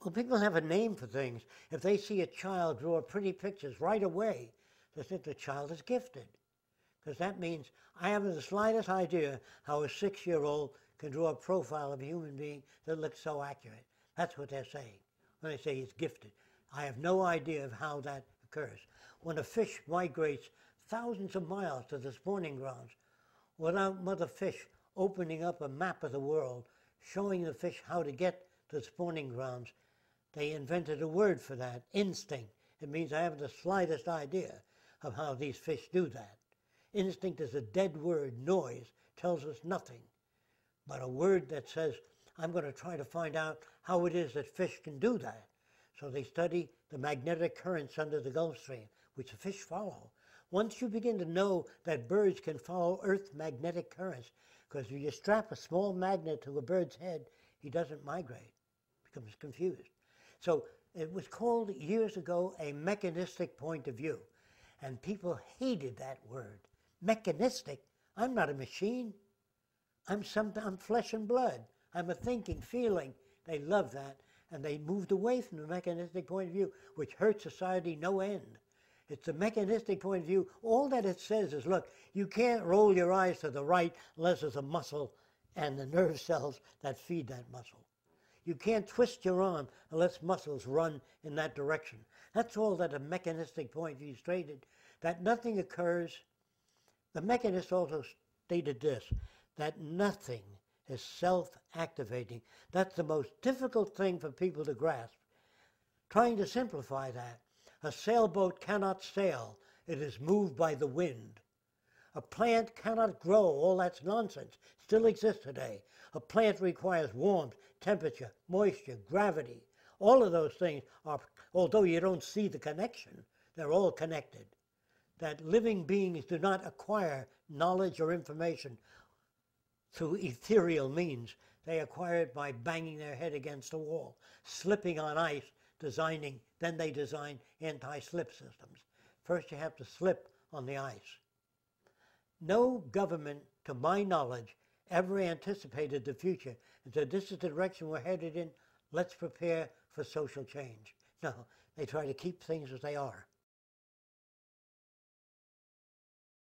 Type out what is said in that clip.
Well, people have a name for things. If they see a child draw pretty pictures right away, they think the child is gifted. Because that means I haven't the slightest idea how a 6-year-old can draw a profile of a human being that looks so accurate. That's what they're saying when they say he's gifted. I have no idea of how that occurs. When a fish migrates thousands of miles to the spawning grounds, without mother fish opening up a map of the world, showing the fish how to get to the spawning grounds, they invented a word for that, instinct. It means I haven't the slightest idea of how these fish do that. Instinct is a dead word. Noise tells us nothing. But a word that says, I'm going to try to find out how it is that fish can do that. So they study the magnetic currents under the Gulf Stream, which the fish follow. Once you begin to know that birds can follow Earth's magnetic currents, because if you strap a small magnet to a bird's head, he doesn't migrate, becomes confused. So it was called years ago a mechanistic point of view, and people hated that word. Mechanistic? I'm not a machine. I'm flesh and blood. I'm a thinking, feeling. They love that, and they moved away from the mechanistic point of view, which hurt society no end. It's a mechanistic point of view. All that it says is, look, you can't roll your eyes to the right unless there's a muscle and the nerve cells that feed that muscle. You can't twist your arm unless muscles run in that direction. That's all that a mechanistic point of view stated, that nothing occurs. The mechanist also stated this, that nothing is self-activating. That's the most difficult thing for people to grasp. Trying to simplify that, a sailboat cannot sail. It is moved by the wind. A plant cannot grow. All that's nonsense. Still exists today. A plant requires warmth, temperature, moisture, gravity. All of those things are, although you don't see the connection, they're all connected. That living beings do not acquire knowledge or information through ethereal means. They acquire it by banging their head against a wall, slipping on ice, then they design anti-slip systems. First you have to slip on the ice. No government, to my knowledge, ever anticipated the future and said, this is the direction we're headed in, let's prepare for social change. No, they try to keep things as they are.